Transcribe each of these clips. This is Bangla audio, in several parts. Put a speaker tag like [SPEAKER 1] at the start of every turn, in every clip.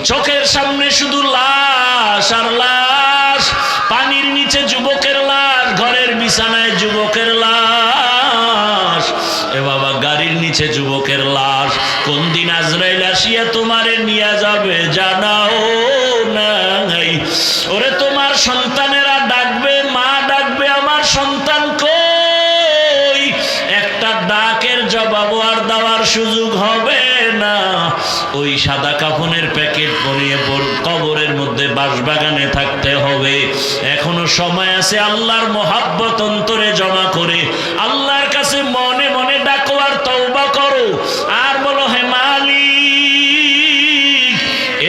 [SPEAKER 1] চোখের সামনে শুধু লাশ আর লাশ, পানির নিচে যুবকের লাশ, ঘরের বিছানায় যুবকের লাশ, এ বাবা গাড়ির নিচে যুবকের লাশ। কোন দিন আজরাইল আসিয়া তোমারে নিয়ে যাবে জানাও নাই। ওরে তোমার সন্তানেরা ডাকবে, মা ডাকবে, আমার সন্তান কই? একটা ডাকের জবাব আর দেওয়ার সুযোগ হবে না। ওই সাদা কাফনের প্যাকেট পরিয়ে কবরের মধ্যে বাঁশবাগানে থাকতে হবে। এখনো সময় আছে, আল্লাহর মহাব্বত অন্তরে জমা করে আল্লাহর কাছে মনে মনে ডাকো আর তওবা করো আর বলো, হে মালিক,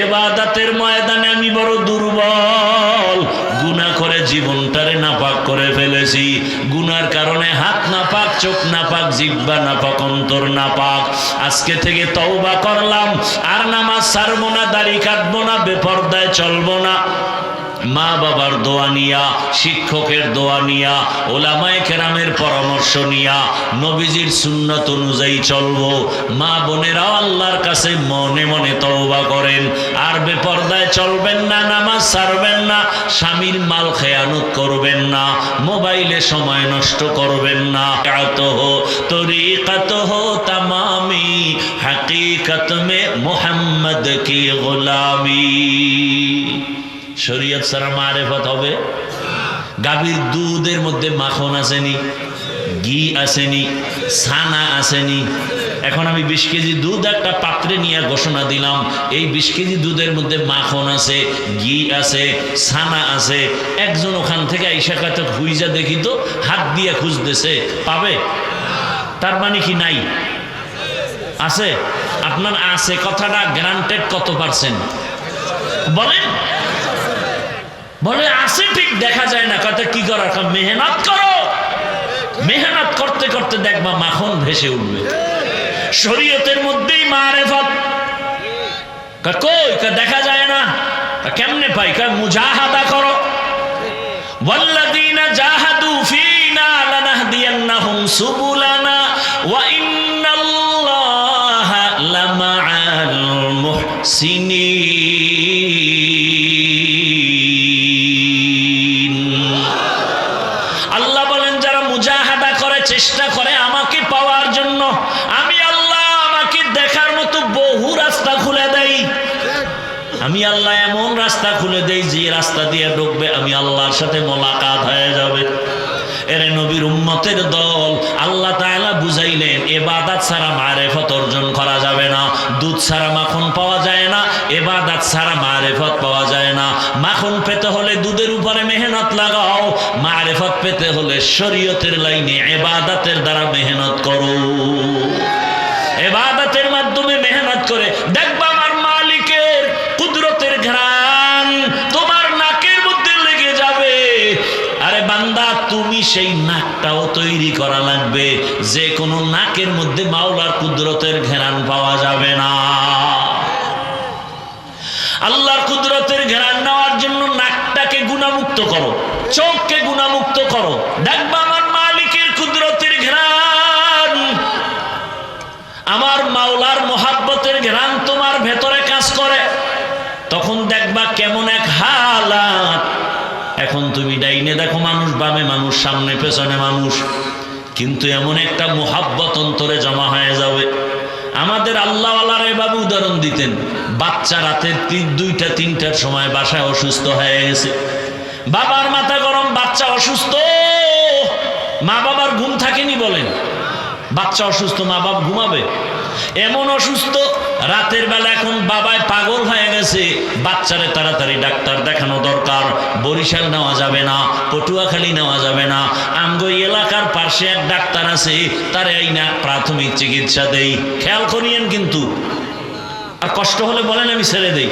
[SPEAKER 1] ইবাদতের ময়দানে আমি বড় দুর্বল, গুনাহ করে জীবনটারে নাপাক করে ফেলেছি। গুনার কারণে হাত নাপাক, চোখ নাপাক, জিহ্বা নাপাক, অন্তর নাপাক। আজকে থেকে তওবা করলাম, আর নামাজ ছাড়বো না, দাড়ি কাটবো না, বেপরদায় চলবো না। মা বাবার দোয়া নিয়া, শিক্ষকের দোয়া নিয়া, ওলামায়ে কেরামের পরামর্শ নিয়া নবীজির সুন্নাত অনুযায়ী চলবো। মা বোনেরাও আল্লাহর কাছে মনে মনে তওবা করেন, আর বেপরদায় চলবেন না, নামাজ ছাড়বেন না, স্বামীর মাল খেয়ানত করবেন না, মোবাইলে সময় নষ্ট করবেন না। তরিকাত হো তামামি, হাকিকত মে মুহাম্মদ কি গোলামি। শরীয়ত ছাড়া মারেফত হবে? গাভীর দুধের মধ্যে মাখন আসেনি, ঘি আসেনি, ছানা আসেনি। এখন আমি 20 কেজি দুধ একটা পাত্রে নিয়ে ঘোষণা দিলাম, এই 20 কেজি দুধের মধ্যে মাখন আছে, ঘি আছে, ছানা আছে। একজন ওখান থেকে আইসা কাছে খুঁজা দেখি তো, হাত দিয়ে খুঁজতেছে, পাবে? তার মানে কি নাই? আছে? আপনার আছে কথাটা গ্রান্টেড কত পার্সেন্ট বলেন? বলে আছে, ঠিক দেখা যায় না। কথা কি করার, মেহনত করো, মেহনত করতে করতে দেখবা মাখন ভেসে উঠবে। শরীয়তের মধ্যেই মারেফত। কই দেখা যায় না, কেমনে পাই? মুজাহাদা করো। ওয়াল্লাযীনা জাহাদু ফীনা লানাহদিয়ান্নাহুম সুবুলানা ওয়া ইন্নাল্লাহা লামাআল মুহসিনিন। আল্লাহ বলেন, যারা মুজাহাদা করে, চেষ্টা করে আমাকে পাওয়ার জন্য, আমি আল্লাহ আমাকে দেখার মতো বহু রাস্তা খুলে দেই। আমি আল্লাহ এমন রাস্তা খুলে দেই, যে রাস্তা দিয়ে ঢুকবে আমি আল্লাহর সাথে মোলাকাত হয়ে যাবে। এরে নবীর উম্মতের দল, আল্লাহ তাআলা বুঝাইলেন ইবাদত ছাড়া মারেফত অর্জন করা যাবে না। দুধ ছাড়া মাখন পাওয়া যায় না, ইবাদত ছাড়া মারেফত পাওয়া যায় না। মাখন পেতে হলে দুধের উপরে মেহনত লাগাও, মারেফত পেতে হলে শরীয়তের লাইনে ইবাদতের দ্বারা মেহনত করো। ইবাদতের মাধ্যমে মেহনত করে দেখবা আমার মালিকের কুদরতের ঘ্রাণ তোমার নাকের মধ্যে লেগে যাবে। আরে বান্দা, তুমি সেই নাকটাও তৈরি করা লাগবে, যে কোনো নাকের মধ্যে মাওলার কুদরতের ঘ্রাণ পাওয়া যাবে না। আল্লাহর কুদরতের ঘ্রাণ নেওয়ার জন্য নাকটাকে গুনাহমুক্ত করো, চোখকে গুনাহমুক্ত করো, দেখবা আমার মালিকের কুদরতের ঘ্রাণ, আমার মাওলার মোহাব্বতের ঘ্রাণ তোমার ভেতরে কাজ করে। তখন দেখবা কেমন এক হালাত। এখন তুমি ডাইনে দেখো মানুষ, বামে মানুষ, সামনে পেছনে মানুষ, কিন্তু এমন একটা মোহাব্বত অন্তরে জমা হয়ে যাবে। আমাদের আল্লাহওয়ালারা এভাবে উদাহরণ দিতেন, বাচ্চা রাতের 2টা 3টার সময় বাসায় অসুস্থ হয়ে গেছে, বাবার মাথা গরম, বাচ্চা অসুস্থ, মা বাবার ঘুম থাকেনি বলেন? বাচ্চা অসুস্থ, মা বাবা ঘুমাবে? এমন অসুস্থ রাতের বেলা, এখন বাবায় পাগল হয়ে গেছে, বাচ্চারে তাড়াতাড়ি ডাক্তার দেখানো দরকার। বরিশাল নেওয়া যাবে না, পটুয়াখালী নেওয়া যাবে না, আমগো এলাকার পাশে এক ডাক্তার আছে, তার এই না প্রাথমিক চিকিৎসা দেই। খেয়াল করিয়েন কিন্তু, আর কষ্ট হলে বলেন আমি ছেড়ে দেই।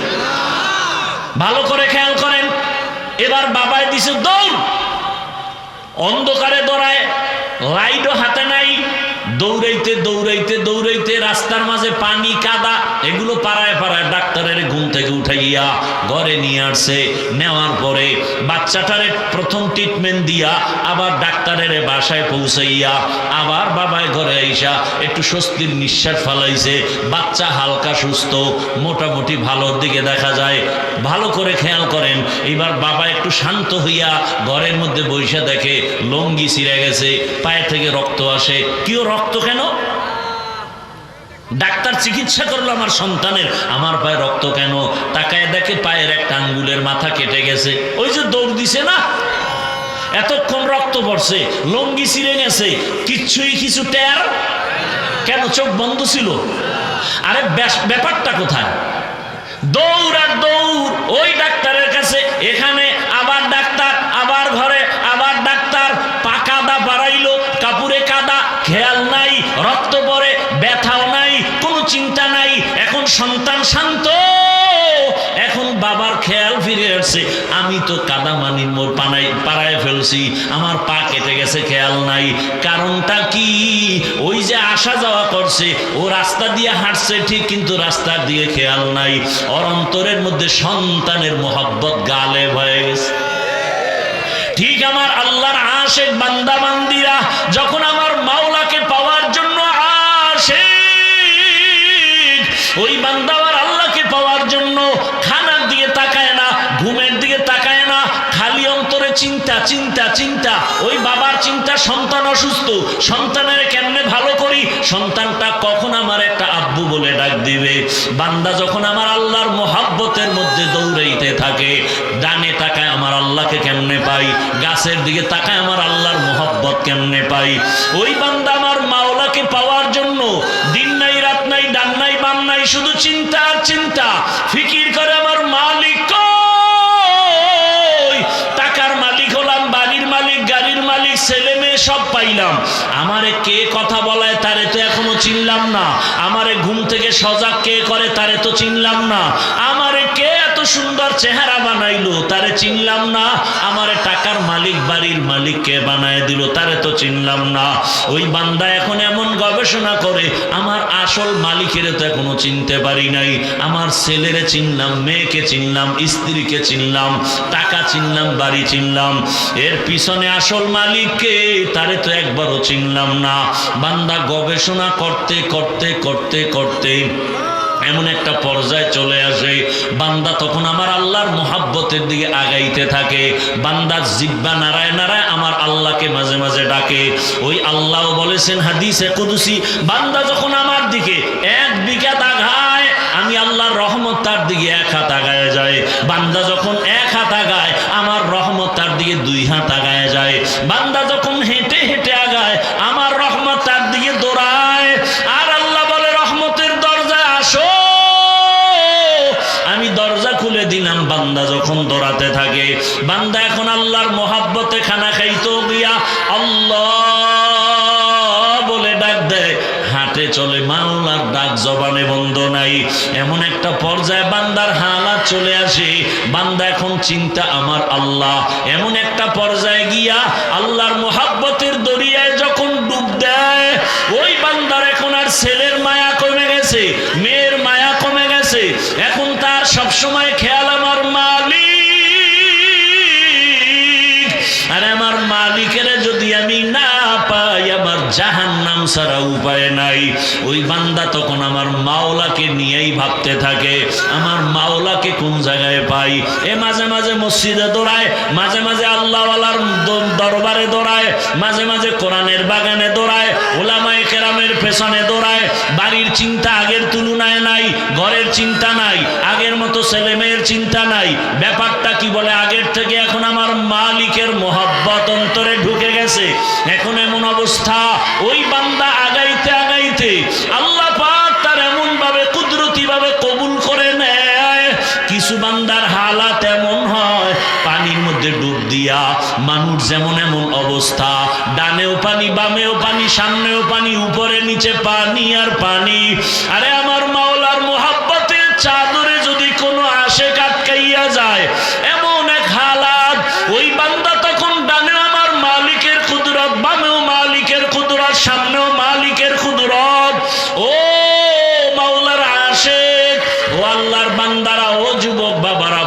[SPEAKER 1] ভালো করে খেয়াল করেন। এবার বাবায় দিছে দৌড়, অন্ধকারে দৌড়ায়, লাইটও হাতে নাই, দৌড়াইতে দৌড়াইতে দৌড়াইতে রাস্তার মাঝে পানি কাদা, এগুলো পাড়ায় পাড়ায় ডাক্তারের ঘুম থেকে উঠাইয়া ঘরে নিয়ে আসছে। নেওয়ার পরে বাচ্চাটারে প্রথম ট্রিটমেন্ট দিয়া আবার ডাক্তারের বাসায় পৌঁছাইয়া আবার বাবায় ঘরে আইসা একটু স্বস্তির নিঃশ্বাস ফালাইছে। বাচ্চা হালকা সুস্থ, মোটামুটি ভালোর দিকে দেখা যায়। ভালো করে খেয়াল করেন, এবার বাবা একটু শান্ত হইয়া ঘরের মধ্যে বইসা দেখে লঙ্গি ছিঁড়ে গেছে, পায়ে থেকে রক্ত আসে। কেউ রক্ত কেন? ডাক্তার চিকিৎসা করলো আমার সন্তানের, আমার পায়ে রক্ত কেন? তাকায় দেখে পায়ের একটা আঙ্গুলের মাথা কেটে গেছে। ওই যে দৌড় দিছে না, এতক্ষণ রক্ত পড়ছে, লঙ্গি ছিঁড়ে গেছে, কিছু টের কেন? চোখ বন্ধ ছিল। আরে ব্যাপারটা কোথায়? দৌড় আর দৌড় ওই ডাক্তারের কাছে, এখানে আবার ডাক্তার, আবার ঘরে আবার ডাক্তার। পা কাদা বাড়াইলো, কাপড়ে কাদা, খেয়াল নাই, রক্ত পড়ে, ব্যথাও নাই, কোনো চিন্তা নাই। এখন সন্তান শান্ত, এখন বাবার খেয়াল ফিরে আসছে। আমি তো কাদা মানি মোর পাড়ায় ফেলছি, আমার পা কেটে গেছে, খেয়াল নাই। কারণটা কি? ওই যে আসা যাওয়া করছে, ও রাস্তা দিয়ে হাঁটছে ঠিক, কিন্তু রাস্তার দিকে খেয়াল নাই। ওর অন্তরের মধ্যে সন্তানের মোহাব্বত গালেব হয়ে গেছে। ঠিক আমার আল্লাহর আশিক বান্দা বান্দিরা যখন আমার মাওলাকে পাওয়ার জন্য আসে, ওই বান্দা আর আল্লাহকে পাওয়ার জন্য খানার দিকে তাকায় না, ঘুমের দিকে তাকায় না, খালি অন্তরে চিন্তা চিন্তা চিন্তা। ওই বাবার চিন্তা, সন্তান অসুস্থ, সন্তানের কেমনে ভালো করি, সন্তানটা কখন আমার একটা আব্বু বলে ডাক দিবে। বান্দা যখন আমার আল্লাহর মোহাব্বতের মধ্যে দৌড়াইতে থাকে, ডানে তাকায় আমার আল্লাহকে কেমনে পাই, গাছের দিকে তাকায় আমার আল্লাহর মোহাব্বত কেমনে পাই। ওই বান্দা আমার মাওলাকে পাওয়ার জন্য দিন নাই রাত নাই, ডান নাই বাম নাই, শুধু চিন্তা আর চিন্তা, ফিকির করে আমার মালিক কই, টাকার মালিক হলাম, বাড়ির মালিক, গাড়ির মালিক, ছেলে মেয়ে সব পাইলাম, আমারে কে কথা বলায় তারে তো এখনো চিনলাম না, আমারে ঘুম থেকে সজাগ কে করে তারে তো চিনলাম না, আমারে কে এত সুন্দর চেহারা বানাইলো তারে চিনলাম না, আমারে টাকার মালিক বাড়ির মালিক কে বানায় দিল তারে তো চিনলাম না। ওই বান্দা এখন এমন গবেষণা করে, আমার আসল মালিকের তো এখনো চিনতে পারি নাই, আমার ছেলেরে চিনলাম, মেয়েকে চিনলাম, স্ত্রীকে চিনলাম, টাকা চিনলাম, বাড়ি চিনলাম, এর পিছনে আসল মালিককে তারে তো একবারও চিনলাম না। বান্দা গবেষণা করতে করতে করতে করতে এমন একটা পর্যায়ে চলে আসে, বান্দা তখন আমার আল্লাহর মোহাব্বতের দিকে আগাইতে থাকে। বান্দার জিহ্বা নাড়ায় নাড়ায় আমার আল্লাহকে মাঝে মাঝে ডাকে। ওই আল্লাহ বলেছেন হাদিসে কুদসি, বান্দা যখন আমার দিকে এক বিঘা আগায়, আমি আল্লাহর রহমত তার দিকে এক হাত আগায় যায়। বান্দা যখন এক হাত আগায়, আমার রহমত তার দিকে 2 হাত আগায় যায়। বান্দা যখন হেঁটে হেঁটে আগায়, আমার রহমত তার দিকে দৌড়ায়। আর আল্লাহ বলে, রহমতের দরজায় আসো, আমি দরজা খুলে দিলাম। বান্দা যখন দৌড়াতে থাকে, বান্দা এখন আল্লাহর মোহাব্বতে খানা খাইতো গিয়া আল্লাহ বলে ডাক দেয়, হাঁটে চলে, মাওলার ডাক জবানে বন্ধ নাই। এমন একটা পর্যায়ে বান্দার হালাত চলে আসে, বান্দা এখন চিন্তা আমার আল্লাহ। এমন একটা পর্যায়ে গিয়া আল্লাহর মোহাব্বতের দরিয়ায় যখন ডুব দেয়, ওই বান্দার এখন আর ছেলের মায়া কমে গেছে, মেয়ের মায়া কমে গেছে, এখন তার সবসময় খেয়াল আমার মালিক। আর আমার মালিকের যদি আমি না পাই, আমার জাহান্নাম ছাড়া উপায় নাই। ওই বান্দা তখন আমার মাওলাকে নিয়েই ভাবতে থাকে, আমার মাওলাকে কোন জায়গায় পাই। এ মাঝে মাঝে মসজিদে দৌড়ায়, মাঝে মাঝে আল্লাহওয়ালার দরবারে দৌড়ায়, মাঝে মাঝে কোরআনের বাগানে দৌড়ায়, ওলামায়ে কেরামের পেছনে দৌড়ায়। বাড়ির চিন্তা আগের তুলনায় নাই, ঘরের চিন্তা নাই, আগের মতো ছেলে মেয়ের চিন্তা নাই। ব্যাপারটা কি বলে, আগের থেকে এখন আমার মালিকের মোহাব্বত অন্তরে ঢুকে গেছে। এখন এমন অবস্থা, ওই বান্দা আগাইতে আগাইতে আল্লাহ পাক তার এমন ভাবে কুদরতি ভাবে কবুল করে নেয়। কিছু বান্দার হালাত এমন হয়, পানির মধ্যে ডুব দিয়া মানুষ যেমন এমন অবস্থা, ডানেও পানি, বামেও পানি, সামনেও পানি, উপরে নিচে পানি আর পানি। আরে আমার মাওলার মোহাব্বতের চাদরে যদি কোনো আশেক আটকাইয়া যায়, এমন এক হালাত, ওই বান্দা তখন ডানে আমার মালিকের কুদরত, বামেও মালিকের কুদরত, সামনেও মালিকের কুদরত। ও মাওলার আশেক, ও আল্লাহর বান্দারা, ও যুবক বাবারা,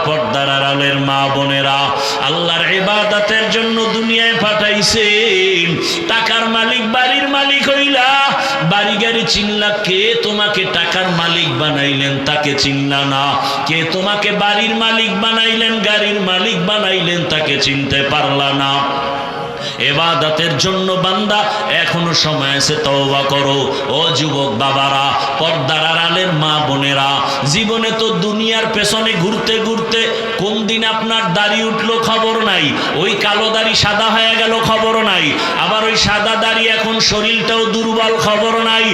[SPEAKER 1] বানাইলেন তাকে চিনলা না, কে তোমাকে বাড়ির মালিক বানাইলেন, গাড়ির মালিক বানাইলেন, তাকে চিনতে পারলা না। ইবাদতের জন্য বান্দা এখনো সময় আছে, তওবা করো। ও যুবক বাবারা, পর্দার আড়ালের মা বোনেরা, জীবনে তো দুনিয়ার পেছনে ঘুরতে ঘুরতে কোন দিন আপনার দাড়ি উঠলো খবর নাই, ওই কালো দাড়ি সাদা হয়ে গেল খবর নাই, আবার ওই সাদা দাড়ি এখন শরীরটাও দুর্বল খবর নাই,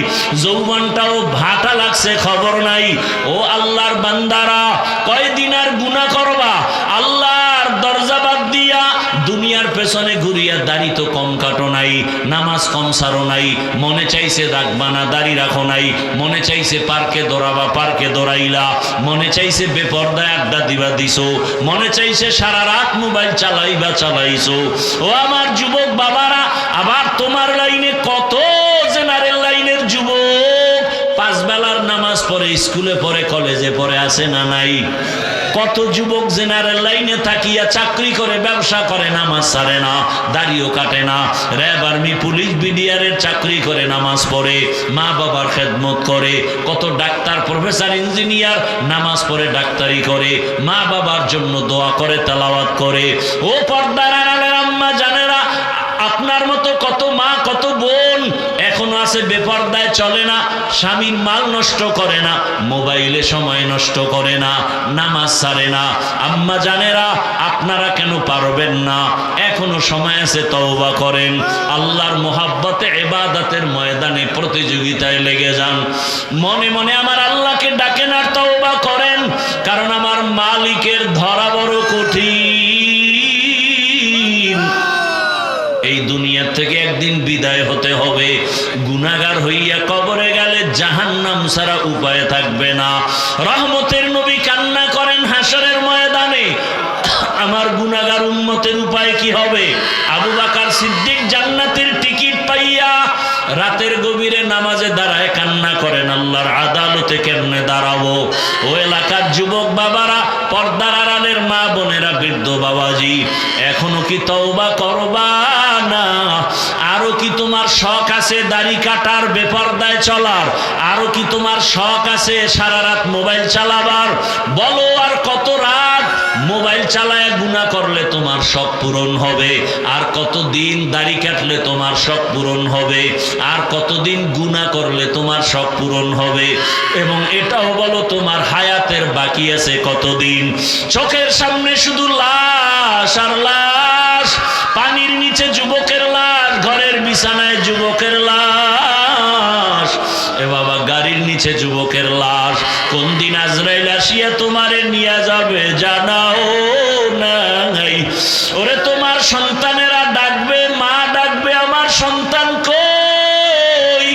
[SPEAKER 1] যৌবনটাও ভাটা লাগছে খবর নাই। ও আল্লাহর বান্দারা, কয়দিন আর গুনাহ করবা? আল্লাহর দরজা বাদ দিয়া দুনিয়ার পেছনে ঘুরিয়া দাড়ি তো কম কাটো নাই, নামাজ কম সারো নাই, মনে চাইছে রাখবা না দাড়ি রাখো নাই, মনে চাইছে পার্কে দৌড়াবা পার্কে দৌড়াইলা, মনে চাইছে বেপর্দায় আড্ডা দিবা দিছো, মনে চাইছে সারা রাত মোবাইল চালাইবা চালাইছো। ও আমার যুবক বাবারা, আবার তোমার লাইনে কত জেনারেল লাইনের যুবক পাঁচ বেলার নামাজ পড়ে, স্কুলে পড়ে, কলেজে পড়ে, আছে না নাই? কত যুবক জেনারেল লাইনে থাকিয়া চাকরি করে, ব্যবসা করে, নামাজ ছাড়ে না, দাড়িও কাটে না, র্যাব আর্মি পুলিশ বিডিআরের চাকরি করে, নামাজ পড়ে, মা বাবার খেদমত করে। কত ডাক্তার প্রফেসর ইঞ্জিনিয়ার নামাজ পড়ে, ডাক্তারি করে, মা বাবার জন্য দোয়া করে, তেলাওয়াত করে। ও পর্দার আড়ালের আম্মা জানেরা, আপনার মতো কত মা কত বোন এখনো আছে বেপর্দায় চলে না, স্বামীর মাল নষ্ট করে না, মোবাইলে সময় নষ্ট করে না, নামাজ ছাড়ে না। আম্মা জানেরা, আপনারা কেন পারবেন না? এখনো সময় আছে, তওবা করেন। আল্লাহর মোহাব্বতে ইবাদতের ময়দানে প্রতিযোগিতায় লেগে যান, মনে মনে আমার আল্লাহকে ডাকেন আর তওবা করেন, কারণ আমার মালিকের ধরা বড় কঠিন। এই দুনিয়া থেকে একদিন বিদায় হতে হবে, গুনাহগার হইয়া কবরে গেলে জাহান্নাম ছাড়া উপায় থাকবে না। রহমতের নবী কান্না করেন হাসরের ময়দানে, আমার গুনাহগার উম্মতের উপায় কি হবে? আবু বকর সিদ্দিক জান্নাতের টিকিট পাইয়া রাতের গভীরে নামাজে দাঁড়ায় কান্না করেন, আল্লাহর আদালতে কেমনে দাঁড়াবো? ও এলাকার যুবক বাবারা, পর্দার আড়ালের মা বোনেরা, বৃদ্ধ বাবাজি, এখনো কি তওবা করবা না? আরো কি তোমার শখ আছে দাড়ি কাটার, বেপর্দায় চলার? আরো কি তোমার শখ আছে সারা রাত মোবাইল চালাবার? বলো, আর কত রাত মোবাইল চালায় গুনাহ করলে তোমার শখ পূরণ হবে? আর কতদিন দাড়ি কাটলে তোমার শখ পূরণ হবে? আর কতদিন গুনাহ করলে তোমার শখ পূরণ হবে? এবং এটাও বলো, তোমার হায়াতের বাকি আছে কতদিন? চোখের সামনে শুধু লাশ আর লাশ, পানির নিচে যুবকের লাশ, ঘরের বিছানায় যুবকের লাশ, এ বাবা গাড়ির নিচে যুবকের লাশ। কোন দিন আজরাইল আসিয়া তোমারে নিয়ে যাবে জানাও নাই। ওরে তোমার সন্তানেরা ডাকবে, মা ডাকবে, আমার সন্তান কই?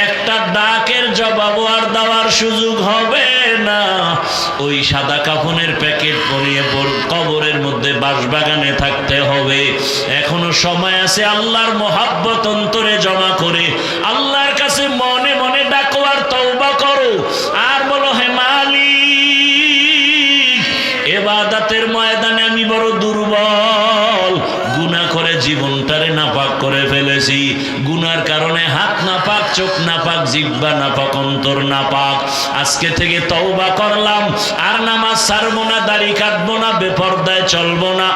[SPEAKER 1] একটা ডাকের জবাব আর দেওয়ার সুযোগ হবে না। ওই সাদা কাফনের প্যাকেট পরিয়ে কবরের মধ্যে বাঁশবাগানে থাকতে হবে। এখনো সময় আছে, আল্লাহর মোহাব্বত অন্তরে জমা করে আল্লাহর কাছে মনে মনে ডাকো আর তওবা করো, আর বলো, হে মালিক, ইবাদতের ময়দানে আমি বড় দুর্বল, গুনাহ করে জীবনটারে নাপাক করে ফেলেছি, গুনার কারণে হাত নাপাক, চোখ নাপাক, জিহ্বা নাপাক, অন্তর নাপাক। আজকে থেকে তওবা করলাম, আর নামাজ ছাড়বো না, দাড়ি কাটবো না, বেপর্দায় চলবো না।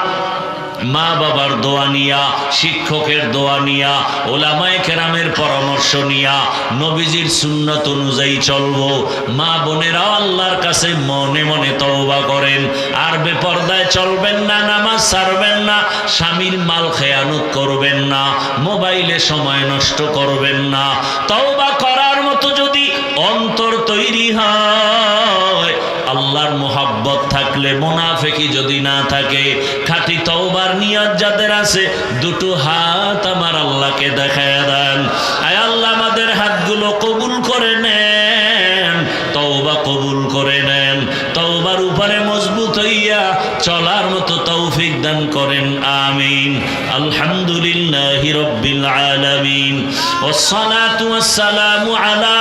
[SPEAKER 1] মা বাবার দোয়া নিয়া, শিক্ষকের দোয়া নিয়া, ওলামায়ে কেরামের পরামর্শ নিয়া নবীজির সুন্নাত অনুযায়ী চলবো। মা বোনেরাও আল্লাহর কাছে মনে মনে তওবা করেন, আর বেপর্দায় চলবেন না, নামাজ ছাড়বেন না, স্বামীর মাল খেয়ানত করবেন না, মোবাইলে সময় নষ্ট করবেন না। তওবা করার মতো যদি অন্তর তৈরি হয়, আল্লাহর মোহাব্বত থাকলে, মুনাফিকি যদি না থাকে, খাঁটি তওবার নিয়ত যাদের আছে, দুটো হাত আমার আল্লাহকে দেখায় দেন। আয় আল্লাহ, আমাদের হাতগুলো কবুল করে নেন, তওবা কবুল করে নেন, তওবার উপরে মজবুত হইয়া চলার মতো তৌফিক দান করেন, আমিন। আলহামদুলিল্লাহি রাব্বিল আলামিন, ওয়াসসালাতু ওয়াসসালামু আলা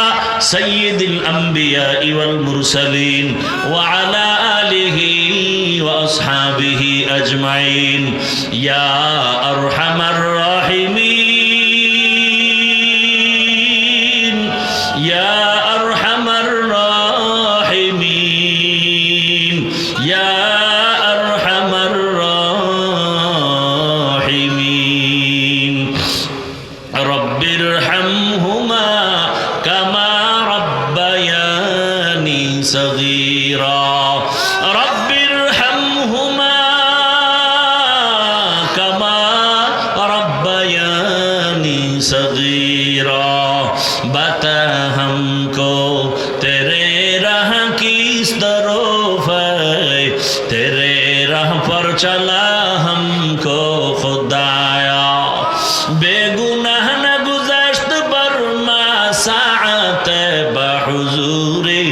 [SPEAKER 1] সাইয়্যিদিল আমবিয়া ওয়াল মুরসালিন ওয়া আলা আলিহি ওয়া আসহাবিহি আজমাইন। ইয়া আরহামার রাহিমিন, ইয়া আরহামার ইয়া আরহামার রাহিমিন রব্বিরহামহুমা কামা রাব্বায়ানি সগীরা রব্বিরহামহুমা কামা রাব্বায়ানি সগীরা बता हमको तेरे राह किस तरफ है तेरे राह पर चला हमको खुदाया बेगुनाह न गुज़श्त बरमा साअत बहुज़ूरे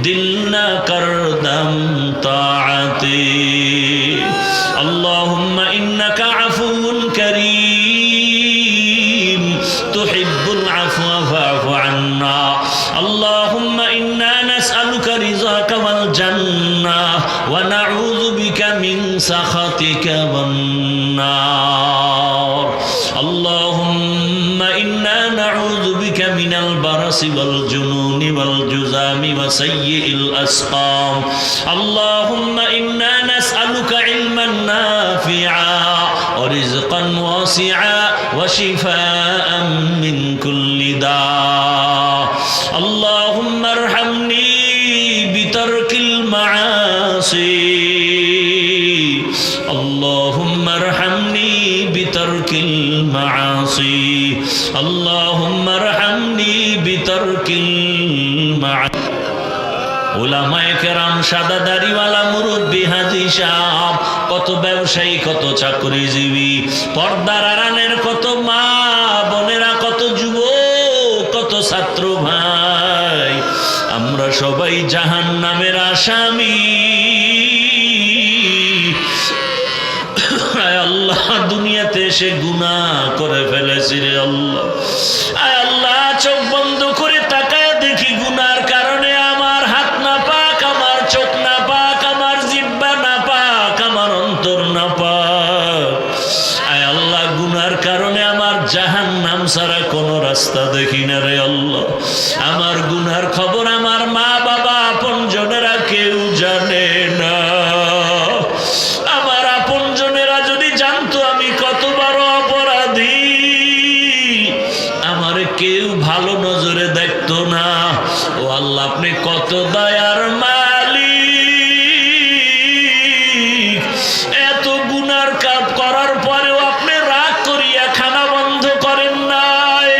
[SPEAKER 1] दिल न करदम ताअती अल्लाहुम्मा इन्नका अफ़ुव्वुन करीम तुहिब्बुल अफ़्व फ़अफ़ु अन्ना अल्लाहुम्मा इन्ना नस्अलुका रिज़ाका वल जन्नह व नऊज़ु बिका मिन सख़तिका वन नार अल्लाहुम्मा इन्ना नऊज़ु बिका मिनल बरसि वल जुनूनि वल जुज़ामि व सय्यिइल अस्क़ाम अल्लाहुम्मा इन्ना नस्अलुका इल्मन नाफ़िआ व रिज़्क़न वासिआ व शिफ़ाअन मिन कुल्लि दा अल्लाहुम्मा अरहमनी बितर्किल मआसी अल्लाहुम्मा अरहमनी बितर्किल मआसी अल्लाहुम्मा अरहमनी बितर्किल मआसी উলামায়ে কেরাম সাদা দাড়িওয়ালা মুরব্বি হাজী সাহেব কত ব্যবসায়ী কত চাকরিজীবী পর্দার আড়ালের কত মা বোনেরা কত যুবক কত ছাত্র ভাই আমরা সবাই জাহান্নামের আসামি আয় আল্লাহ দুনিয়াতে এসে গুনাহ করে ফেলেছি রে আল্লাহ আয় আল্লাহ চোখ বন্ধ করে তাকায় দেখি গুনার কারণে আমার হাত না পাক আমার চোখ না পাক আমার জিহ্বা না পাক আমার অন্তর না পাক আয় আল্লাহ গুনার কারণে আমার জাহান্নাম ছাড়া কোনো রাস্তা দেখি না রে আল্লাহ আমার গুনার খবর আমার মা বাবা আপনজনেরা কেউ জানে না আমার আপনজনেরা যদি জানতো আমি কত বড় অপরাধী আমার কেউ ভালো নজরে দেখতো না ও আল্লাহ আপনি কত দয়ার মালিক এত গুনার কাজ করার পরেও আপনি রাগ করিয়া খানা বন্ধ করেন নাই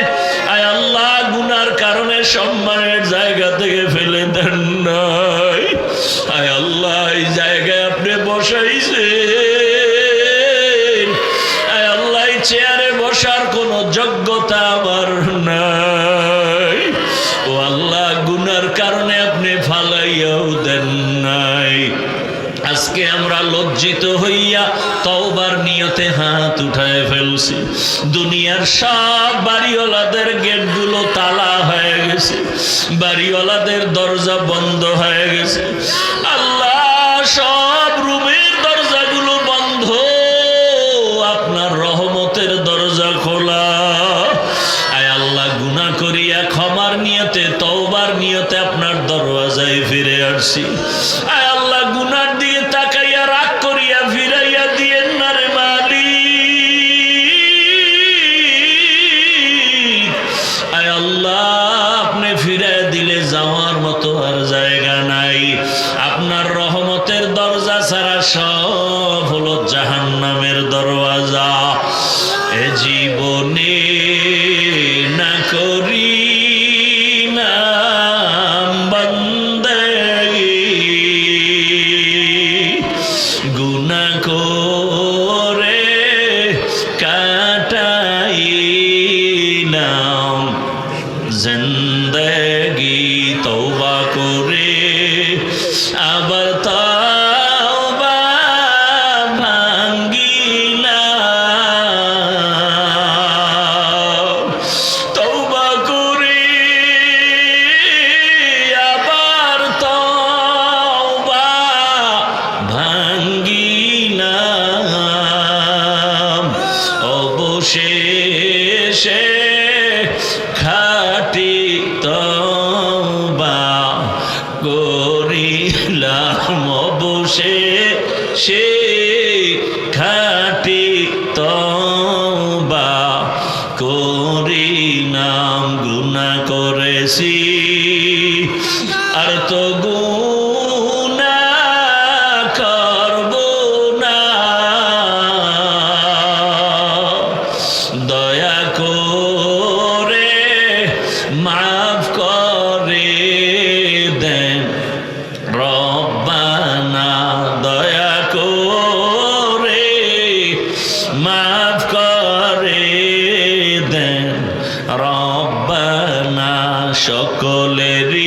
[SPEAKER 1] আয় আল্লাহ গুনার কারণে সম্মানের জায়গা থেকে ফেলে দেন নাই আয় আল্লাহ এই জায়গায় আপনি বসাইছেন আয় আল্লাহ এই চেয়ারে বসার কোনো যোগ্যতা আমার নাই ও আল্লাহ গুনার কারণে আপনি ফালাইয়াও দেন নাই আজকে আমরা লজ্জিত হইয়া তওবার নিয়তে হাত উঠায় ফেলছি দুনিয়ার সব বাড়িওয়ালাদের গেটগুলো তালা হয়ে গেছে বাড়িওয়ালাদের দরজা বন্ধ হয়ে গেছে আল্লাহ সব রুমের দরজাগুলো বন্ধ আপনার রহমতের দরজা খোলা আয় আল্লাহ গুনাহ করিয়া ক্ষমার নিয়তে তওবার নিয়তে আপনার দরওয়াজায় ফিরে আসছি আয় আল্লাহ গুনার দিকে তাকাইয়া রাগ করিয়া ফিরাইয়া দিয়েন না রে মালিক আয় আল্লাহ আপনি ফিরাইয়া দিলে যাওয়ার মতো আর জায়গা নাই আপনার রহমতের দরজা ছাড়া সব হলো জাহান্নামের দরওয়াজা এ জীবনে না করি নাম বন্দেগি গুনাহ করে কাটাই নাম জিন্দেগি তওবা করে আবার তওবা ভাঙ্গিলাম তওবা করে আবার তওবা ভাঙ্গিলাম সে খাটি তওবা করি নাম গুনাহ করেছি আর তো গুনাহ করব না দয়া করে মাফ করে দেন রব্বানা দয়া করে মাফ করে দেন রব্বানা সকলেরই